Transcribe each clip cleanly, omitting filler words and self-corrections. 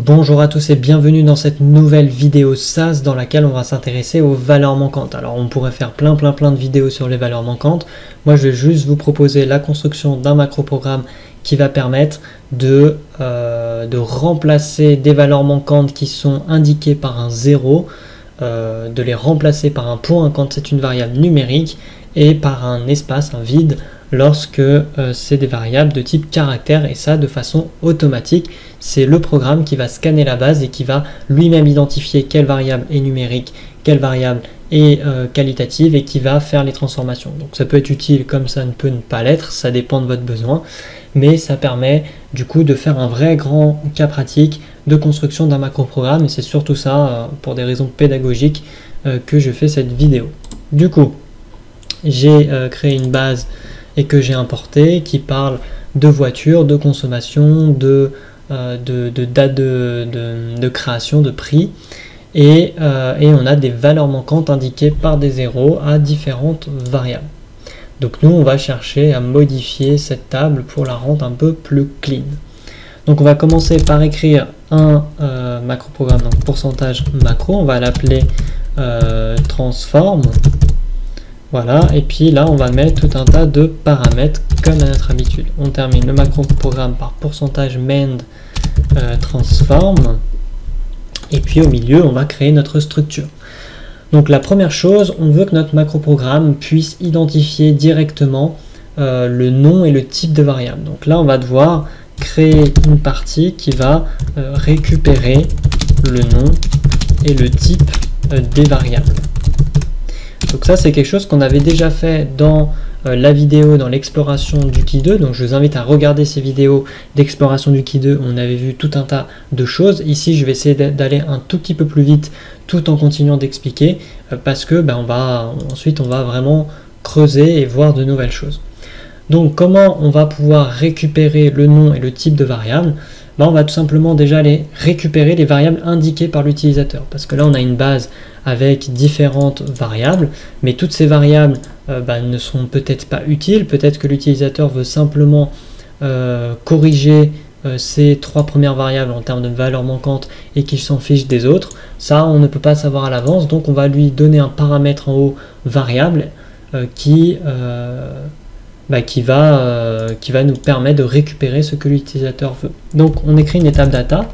Bonjour à tous et bienvenue dans cette nouvelle vidéo SaaS dans laquelle on va s'intéresser aux valeurs manquantes. Alors on pourrait faire plein de vidéos sur les valeurs manquantes. Moi je vais juste vous proposer la construction d'un macro-programme qui va permettre de remplacer des valeurs manquantes qui sont indiquées par un 0, de les remplacer par un point quand c'est une variable numérique et par un espace, un vide, lorsque c'est des variables de type caractère, et ça de façon automatique. C'est le programme qui va scanner la base et qui va lui-même identifier quelle variable est numérique, quelle variable est qualitative, et qui va faire les transformations. Donc ça peut être utile comme ça ne peut ne pas l'être, ça dépend de votre besoin, mais ça permet du coup de faire un vrai grand cas pratique de construction d'un macro-programme, et c'est surtout ça, pour des raisons pédagogiques, que je fais cette vidéo. Du coup, j'ai créé une base et que j'ai importé qui parle de voiture, de consommation, de date de création, de prix, et on a des valeurs manquantes indiquées par des zéros à différentes variables. Donc nous on va chercher à modifier cette table pour la rendre un peu plus clean. Donc on va commencer par écrire un macro-programme, donc pourcentage macro, on va l'appeler transform. Voilà, et puis là on va mettre tout un tas de paramètres comme à notre habitude. On termine le macro-programme par pourcentage mend transform, et puis au milieu on va créer notre structure. Donc la première chose, on veut que notre macro-programme puisse identifier directement le nom et le type de variable. Donc là on va devoir créer une partie qui va récupérer le nom et le type des variables. Donc ça c'est quelque chose qu'on avait déjà fait dans la vidéo dans l'exploration d'Uki 2, donc je vous invite à regarder ces vidéos d'exploration d'Uki 2, on avait vu tout un tas de choses. Ici je vais essayer d'aller un tout petit peu plus vite tout en continuant d'expliquer, parce que ensuite on va vraiment creuser et voir de nouvelles choses. Donc comment on va pouvoir récupérer le nom et le type de variable? On va tout simplement déjà aller récupérer les variables indiquées par l'utilisateur, parce que là on a une base avec différentes variables, mais toutes ces variables ne sont peut-être pas utiles, peut-être que l'utilisateur veut simplement corriger ces trois premières variables en termes de valeurs manquantes et qu'il s'en fiche des autres. Ça on ne peut pas savoir à l'avance, donc on va lui donner un paramètre en haut variable qui va nous permettre de récupérer ce que l'utilisateur veut. Donc on écrit une étape data.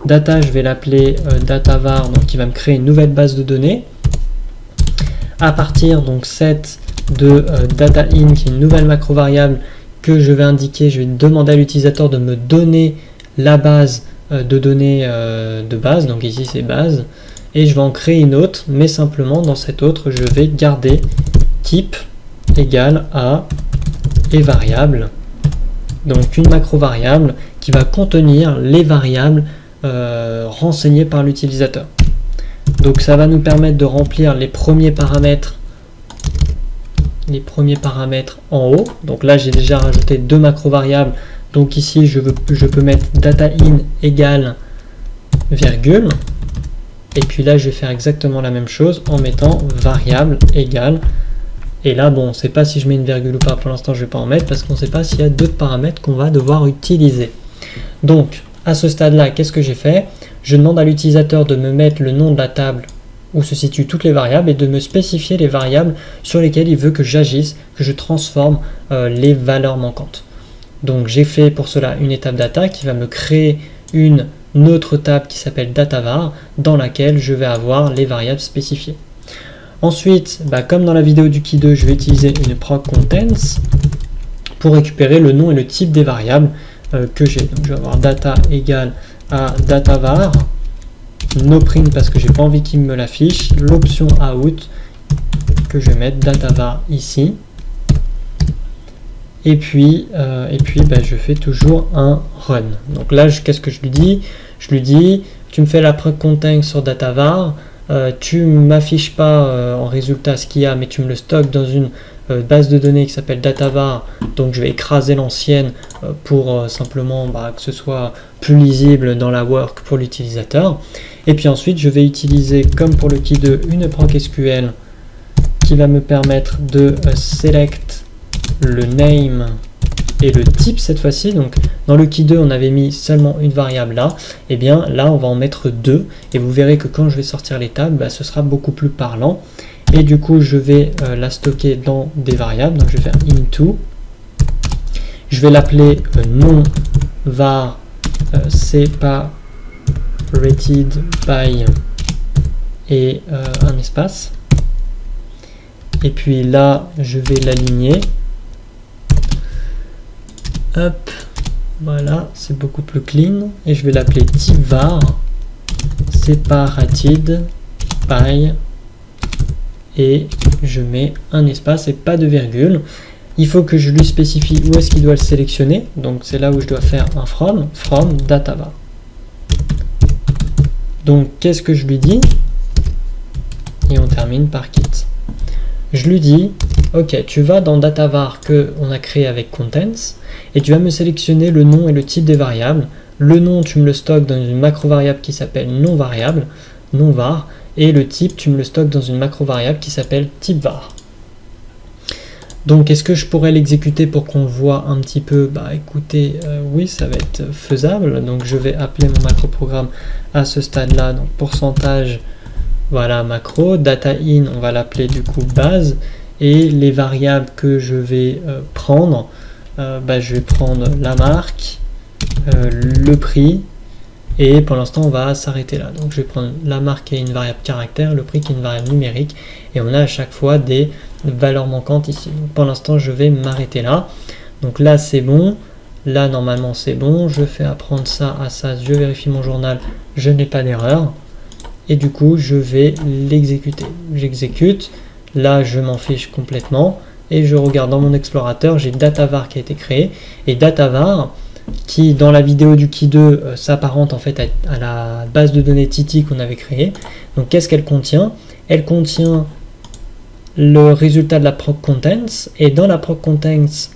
Data, je vais l'appeler datavar, donc qui va me créer une nouvelle base de données. À partir donc set de data in, qui est une nouvelle macro variable que je vais indiquer, je vais demander à l'utilisateur de me donner la base de données de base, donc ici c'est base, et je vais en créer une autre, mais simplement dans cette autre je vais garder type égale à et variable, donc une macro variable qui va contenir les variables renseignées par l'utilisateur. Donc ça va nous permettre de remplir les premiers paramètres en haut. Donc là j'ai déjà rajouté deux macro variables, donc ici je peux mettre data in égale virgule, et puis là je vais faire exactement la même chose en mettant variable égale. Et là, bon, on ne sait pas si je mets une virgule ou pas, pour l'instant je ne vais pas en mettre parce qu'on ne sait pas s'il y a d'autres paramètres qu'on va devoir utiliser. Donc, à ce stade-là, qu'est-ce que j'ai fait? Je demande à l'utilisateur de me mettre le nom de la table où se situent toutes les variables et de me spécifier les variables sur lesquelles il veut que j'agisse, que je transforme les valeurs manquantes. Donc, j'ai fait pour cela une étape data qui va me créer une autre table qui s'appelle datavar dans laquelle je vais avoir les variables spécifiées. Ensuite, comme dans la vidéo d'Uki 2, je vais utiliser une proc contents pour récupérer le nom et le type des variables que j'ai. Donc je vais avoir data égale à datavar, noprint parce que j'ai pas envie qu'il me l'affiche, l'option out que je vais mettre datavar ici. Et puis je fais toujours un run. Donc là, qu'est-ce que je lui dis? Je lui dis, tu me fais la proc content sur datavar. Tu ne m'affiches pas en résultat ce qu'il y a, mais tu me le stockes dans une base de données qui s'appelle datavar, donc je vais écraser l'ancienne pour simplement que ce soit plus lisible dans la work pour l'utilisateur. Et puis ensuite je vais utiliser, comme pour le Uki 2, une proc SQL qui va me permettre de select le name et le type cette fois-ci. Donc dans le key 2 on avait mis seulement une variable là, et bien là on va en mettre 2 et vous verrez que quand je vais sortir les tables, bah, ce sera beaucoup plus parlant. Et du coup je vais la stocker dans des variables, donc je vais faire into, je vais l'appeler non var separated by et un espace, et puis là je vais l'aligner, hop, voilà, c'est beaucoup plus clean, et je vais l'appeler type var separated by, et je mets un espace et pas de virgule. Il faut que je lui spécifie où est-ce qu'il doit le sélectionner, donc c'est là où je dois faire un from datavar. Donc qu'est-ce que je lui dis? Et on termine par kit. Je lui dis, ok, tu vas dans datavar que on a créé avec contents, et tu vas me sélectionner le nom et le type des variables. Le nom, tu me le stockes dans une macro variable qui s'appelle non variable, non var, et le type, tu me le stockes dans une macro variable qui s'appelle type var. Donc est-ce que je pourrais l'exécuter pour qu'on voit un petit peu? Bah écoutez, oui, ça va être faisable. Donc je vais appeler mon macro programme à ce stade là, donc pourcentage, voilà, macro, data in, on va l'appeler du coup base, et les variables que je vais prendre, bah, je vais prendre la marque, le prix, et pour l'instant on va s'arrêter là. Donc je vais prendre la marque qui est une variable caractère, le prix qui est une variable numérique, et on a à chaque fois des valeurs manquantes ici. Donc pour l'instant je vais m'arrêter là. Donc là c'est bon, là normalement c'est bon, je fais apprendre ça à ça, je vérifie mon journal, je n'ai pas d'erreur, et du coup je vais l'exécuter. J'exécute, là je m'en fiche complètement, et je regarde dans mon explorateur, j'ai datavar qui a été créé, et datavar qui dans la vidéo du key 2 s'apparente en fait à la base de données Titi qu'on avait créée. Donc qu'est-ce qu'elle contient? Elle contient le résultat de la proc contents, et dans la proc contents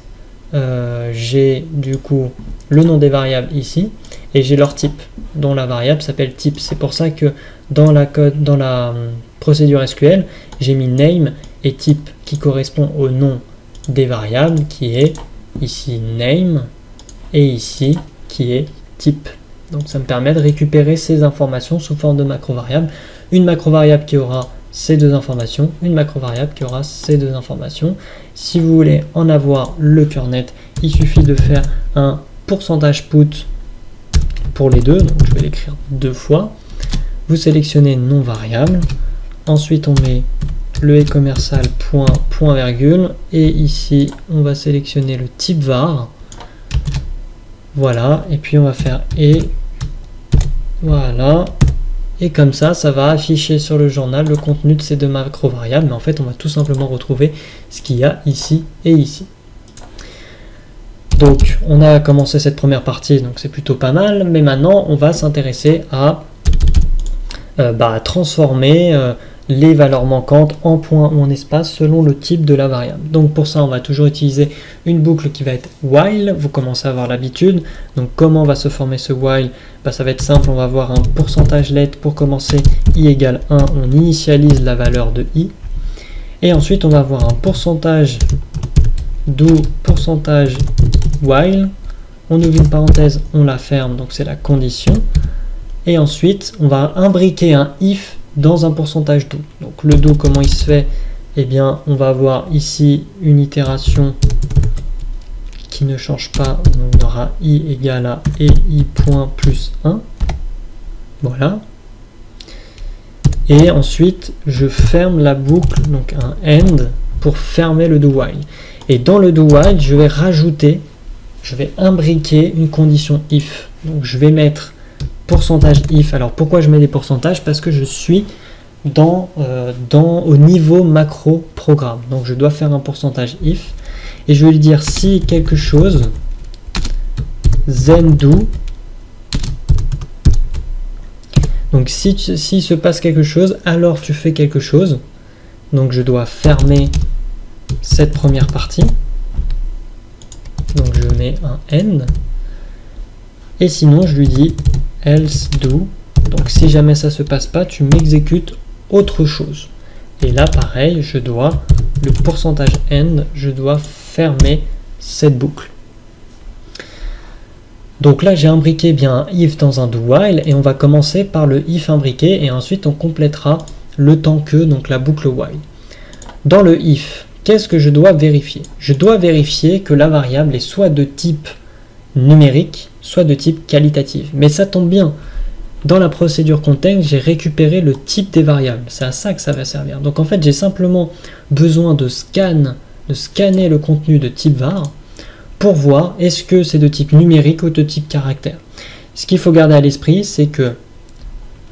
j'ai du coup le nom des variables ici, et j'ai leur type dont la variable s'appelle type. C'est pour ça que dans la procédure SQL j'ai mis name et type qui correspond au nom des variables qui est ici name, et ici qui est type. Donc ça me permet de récupérer ces informations sous forme de macro variable. Une macro variable qui aura ces deux informations, une macro variable qui aura ces deux informations. Si vous voulez en avoir le cœur net, il suffit de faire un pourcentage put pour les deux, donc je vais l'écrire deux fois. Vous sélectionnez non variable, ensuite on met le commercial point virgule, et ici on va sélectionner le type var. Voilà, et puis on va faire et voilà, et comme ça, ça va afficher sur le journal le contenu de ces deux macro variables, mais en fait on va tout simplement retrouver ce qu'il y a ici et ici. Donc on a commencé cette première partie, donc c'est plutôt pas mal, mais maintenant on va s'intéresser à transformer les valeurs manquantes en points ou en espace selon le type de la variable. Donc pour ça on va toujours utiliser une boucle qui va être while, vous commencez à avoir l'habitude. Donc comment va se former ce while? Ça va être simple, on va avoir un pourcentage let pour commencer, i égale 1, on initialise la valeur de i, et ensuite on va avoir un pourcentage do pourcentage while, on ouvre une parenthèse, on la ferme, donc c'est la condition, et ensuite on va imbriquer un if dans un pourcentage do. Donc le do, comment il se fait? Eh bien on va avoir ici une itération qui ne change pas, on aura i égale à et i point plus 1, voilà, et ensuite je ferme la boucle, donc un end pour fermer le do while, et dans le do while je vais rajouter, je vais imbriquer une condition if, donc je vais mettre pourcentage if. Alors pourquoi je mets des pourcentages? Parce que je suis au niveau macro programme, donc je dois faire un pourcentage if, et je vais lui dire si quelque chose then do, donc si se passe quelque chose, alors tu fais quelque chose. Donc je dois fermer cette première partie, donc je mets un end, et sinon je lui dis else do, donc si jamais ça se passe pas, tu m'exécutes autre chose. Et là pareil, je dois le pourcentage end, je dois fermer cette boucle. Donc là j'ai imbriqué bien un if dans un do while et on va commencer par le if imbriqué et ensuite on complétera le tant que, donc la boucle while. Dans le if, qu'est-ce que je dois vérifier? Je dois vérifier que la variable est soit de type numérique, soit de type qualitatif. Mais ça tombe bien, dans la procédure contain, j'ai récupéré le type des variables. C'est à ça que ça va servir. Donc en fait, j'ai simplement besoin de scanner le contenu de type var pour voir est-ce que c'est de type numérique ou de type caractère. Ce qu'il faut garder à l'esprit, c'est que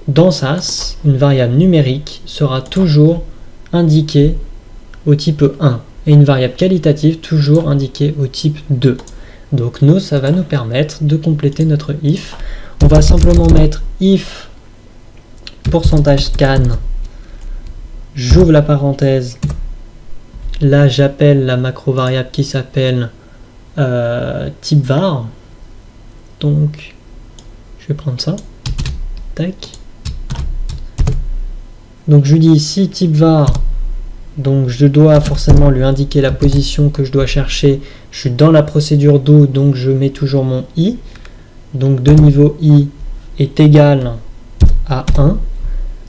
dans SAS, une variable numérique sera toujours indiquée au type 1 et une variable qualitative toujours indiquée au type 2. Donc nous, ça va nous permettre de compléter notre if. On va simplement mettre if %scan, j'ouvre la parenthèse, là j'appelle la macro variable qui s'appelle type var, donc je vais prendre ça, tac, donc je lui dis ici type var, donc je dois forcément lui indiquer la position que je dois chercher, je suis dans la procédure do, donc je mets toujours mon i, donc de niveau i est égal à 1,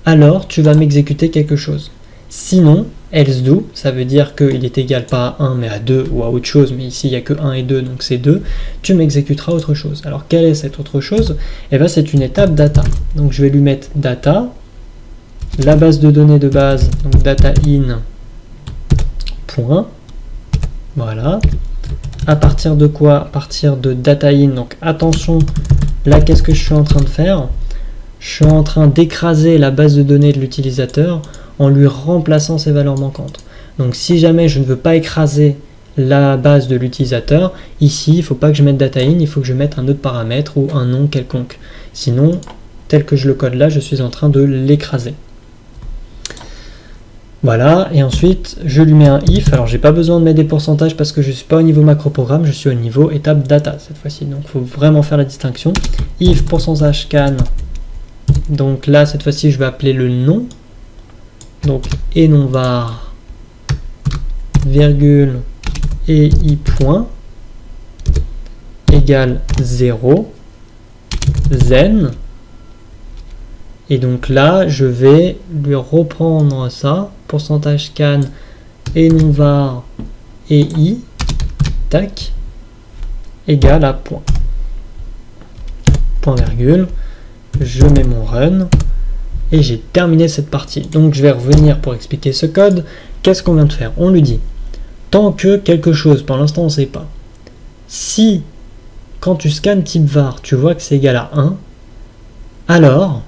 alors tu vas m'exécuter quelque chose. Sinon, else do, ça veut dire qu'il est égal pas à 1 mais à 2 ou à autre chose, mais ici il n'y a que 1 et 2, donc c'est 2, tu m'exécuteras autre chose. Alors quelle est cette autre chose? Eh bien c'est une étape data. Donc je vais lui mettre data, la base de données de base, donc data in, point, voilà. À partir de quoi? À partir de data in, donc attention, là qu'est-ce que je suis en train de faire? Je suis en train d'écraser la base de données de l'utilisateur en lui remplaçant ses valeurs manquantes. Donc si jamais je ne veux pas écraser la base de l'utilisateur, ici il ne faut pas que je mette data in, il faut que je mette un autre paramètre ou un nom quelconque. Sinon, tel que je le code là, je suis en train de l'écraser. Voilà, et ensuite je lui mets un if. Alors j'ai pas besoin de mettre des pourcentages parce que je ne suis pas au niveau macro programme, je suis au niveau étape data cette fois-ci. Donc il faut vraiment faire la distinction. If %scan, donc là cette fois-ci je vais appeler le nom. Donc et non var, virgule et i point égale 0 zen. Et donc là je vais lui reprendre ça, %scan et non var et i, tac, égale à point. Point virgule, je mets mon run et j'ai terminé cette partie. Donc je vais revenir pour expliquer ce code. Qu'est-ce qu'on vient de faire? On lui dit tant que quelque chose, pour l'instant on ne sait pas. Si quand tu scannes type var, tu vois que c'est égal à 1, alors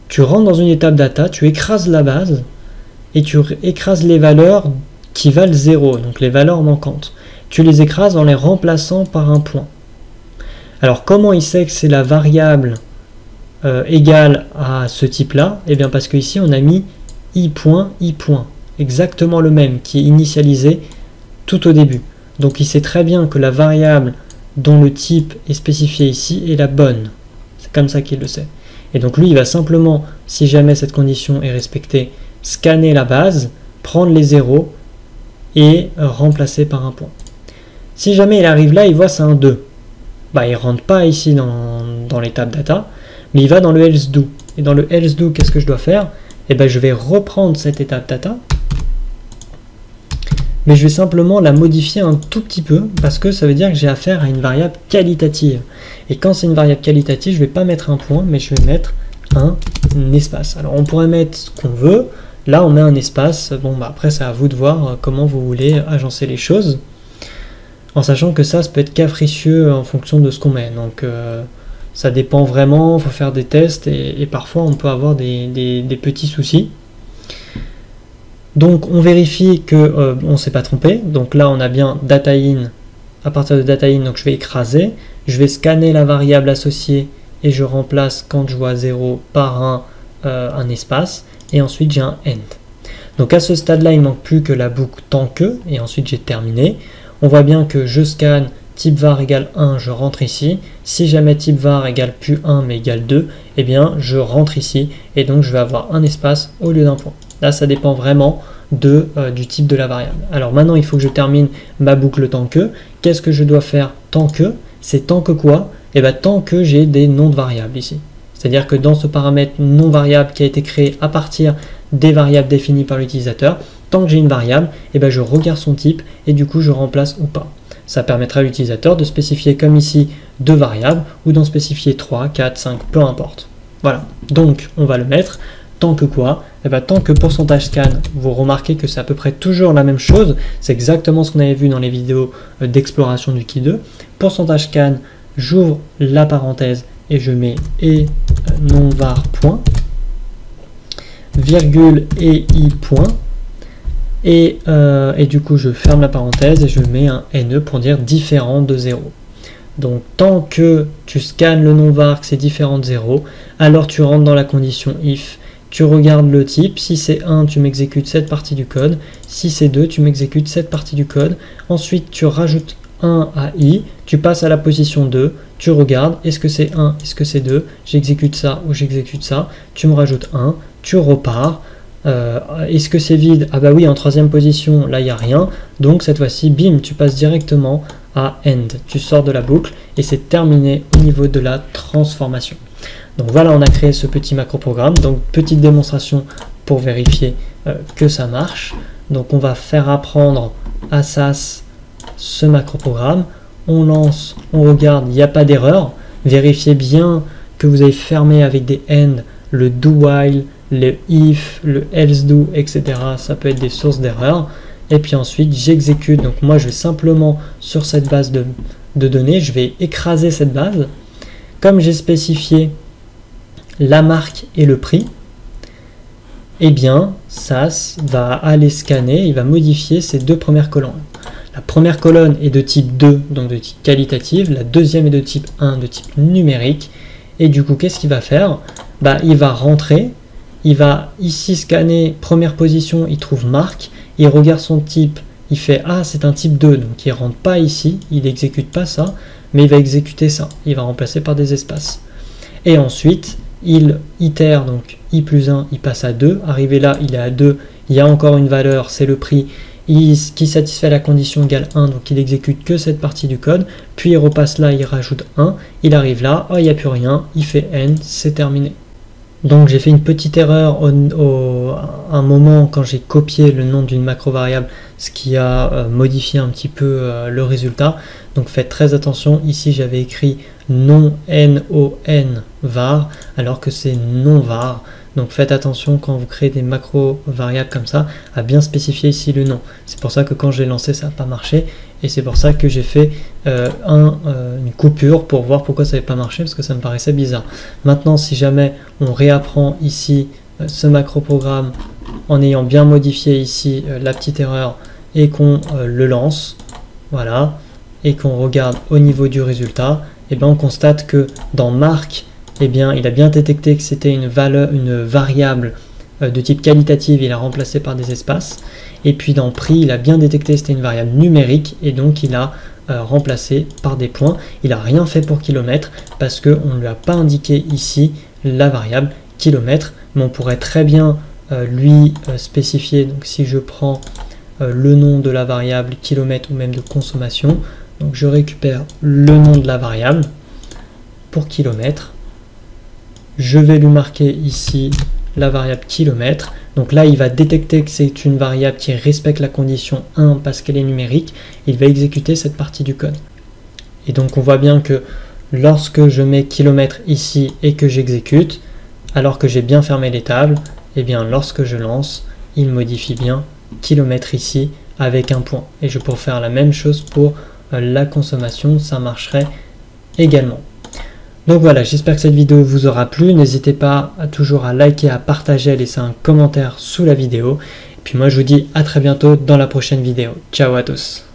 tu rentres dans une étape data, tu écrases la base et tu écrases les valeurs qui valent 0, donc les valeurs manquantes. Tu les écrases en les remplaçant par un point. Alors comment il sait que c'est la variable égale à ce type-là? Eh bien parce qu'ici on a mis i point, exactement le même, qui est initialisé tout au début. Donc il sait très bien que la variable dont le type est spécifié ici est la bonne. C'est comme ça qu'il le sait. Et donc lui il va simplement, si jamais cette condition est respectée, scanner la base, prendre les zéros et remplacer par un point. Si jamais il arrive là, il voit c'est un 2. Bah, il ne rentre pas ici dans l'étape data, mais il va dans le else do. Et dans le else do, qu'est-ce que je dois faire? Eh ben, je vais reprendre cette étape data, mais je vais simplement la modifier un tout petit peu, parce que ça veut dire que j'ai affaire à une variable qualitative. Et quand c'est une variable qualitative, je ne vais pas mettre un point, mais je vais mettre un espace. Alors on pourrait mettre ce qu'on veut, là on met un espace, bon bah après c'est à vous de voir comment vous voulez agencer les choses, en sachant que ça peut être capricieux en fonction de ce qu'on met, donc ça dépend vraiment, il faut faire des tests, et parfois on peut avoir des petits soucis. Donc on vérifie que on ne s'est pas trompé, donc là on a bien data in, à partir de data in, donc je vais écraser, je vais scanner la variable associée, et je remplace quand je vois 0 par un espace, et ensuite j'ai un end. Donc à ce stade-là, il ne manque plus que la boucle tant que, et ensuite j'ai terminé. On voit bien que je scanne type var égale 1, je rentre ici. Si jamais type var égale plus 1 mais égale 2, eh bien je rentre ici, et donc je vais avoir un espace au lieu d'un point. Là ça dépend vraiment du type de la variable. Alors maintenant il faut que je termine ma boucle tant que. Qu'est-ce que je dois faire tant que? c'est tant que quoi? Et bien tant que j'ai des noms de variables ici. C'est-à-dire que dans ce paramètre non variable qui a été créé à partir des variables définies par l'utilisateur, tant que j'ai une variable, et ben je regarde son type et du coup je remplace ou pas. Ça permettra à l'utilisateur de spécifier comme ici 2 variables ou d'en spécifier 3, 4, 5, peu importe. Voilà, donc on va le mettre. Tant que quoi? Et bien, tant que %scan, vous remarquez que c'est à peu près toujours la même chose. C'est exactement ce qu'on avait vu dans les vidéos d'exploration du Key 2. %scan, j'ouvre la parenthèse et je mets et non-var point, virgule et i point. Et du coup, je ferme la parenthèse et je mets un NE pour dire différent de 0. Donc, tant que tu scannes le non-var, que c'est différent de 0, alors tu rentres dans la condition if. Tu regardes le type, si c'est 1, tu m'exécutes cette partie du code, si c'est 2, tu m'exécutes cette partie du code, ensuite tu rajoutes 1 à i, tu passes à la position 2, tu regardes, est-ce que c'est 1, est-ce que c'est 2, j'exécute ça ou j'exécute ça, tu me rajoutes 1, tu repars, est-ce que c'est vide? Ah bah oui, en troisième position, là il n'y a rien, donc cette fois-ci, bim, tu passes directement à end, tu sors de la boucle et c'est terminé au niveau de la transformation. Donc voilà, on a créé ce petit macro-programme. Donc petite démonstration pour vérifier que ça marche. Donc on va faire apprendre à SAS ce macro-programme. On lance, on regarde, il n'y a pas d'erreur. Vérifiez bien que vous avez fermé avec des end le do while, le if, le else do, etc. Ça peut être des sources d'erreur. Et puis ensuite j'exécute. Donc moi je vais simplement sur cette base de données, je vais écraser cette base. Comme j'ai spécifié la marque et le prix, eh bien, SAS va aller scanner, il va modifier ces 2 premières colonnes. La première colonne est de type 2, donc de type qualitative, la deuxième est de type 1, de type numérique, et du coup, qu'est-ce qu'il va faire? Bah, il va rentrer, il va ici scanner, première position, il trouve marque, il regarde son type, il fait « Ah, c'est un type 2 », donc il ne rentre pas ici, il n'exécute pas ça, mais il va exécuter ça, il va remplacer par des espaces. Et ensuite, il itère, donc i plus 1, il passe à 2, arrivé là, il est à 2, il y a encore une valeur, c'est le prix, qui satisfait la condition égale 1, donc il exécute que cette partie du code, puis il repasse là, il rajoute 1, il arrive là, oh, il n'y a plus rien, il fait n, c'est terminé. Donc j'ai fait une petite erreur à un moment quand j'ai copié le nom d'une macro variable, ce qui a modifié un petit peu le résultat. Donc faites très attention, ici j'avais écrit non var alors que c'est non var. Donc faites attention quand vous créez des macro variables comme ça à bien spécifier ici le nom. C'est pour ça que quand j'ai lancé ça n'a pas marché et c'est pour ça que j'ai fait une coupure pour voir pourquoi ça n'avait pas marché parce que ça me paraissait bizarre. Maintenant si jamais on réapprend ici ce macro programme en ayant bien modifié ici la petite erreur et qu'on le lance, voilà, et qu'on regarde au niveau du résultat, et bien on constate que dans marque, eh bien, il a bien détecté que c'était une variable de type qualitative, il a remplacé par des espaces. Et puis dans prix, il a bien détecté que c'était une variable numérique et donc il a remplacé par des points. Il n'a rien fait pour kilomètre parce qu'on ne lui a pas indiqué ici la variable kilomètre. Mais on pourrait très bien lui spécifier, donc si je prends le nom de la variable kilomètre ou même de consommation, donc je récupère le nom de la variable pour kilomètre. Je vais lui marquer ici la variable kilomètre. Donc là, il va détecter que c'est une variable qui respecte la condition 1 parce qu'elle est numérique. Il va exécuter cette partie du code. Et donc on voit bien que lorsque je mets kilomètre ici et que j'exécute, alors que j'ai bien fermé les tables, et bien lorsque je lance, il modifie bien kilomètre ici avec un point. Et je pourrais faire la même chose pour la consommation, ça marcherait également. Donc voilà, j'espère que cette vidéo vous aura plu. N'hésitez pas toujours à liker, à partager, à laisser un commentaire sous la vidéo. Et puis moi je vous dis à très bientôt dans la prochaine vidéo. Ciao à tous.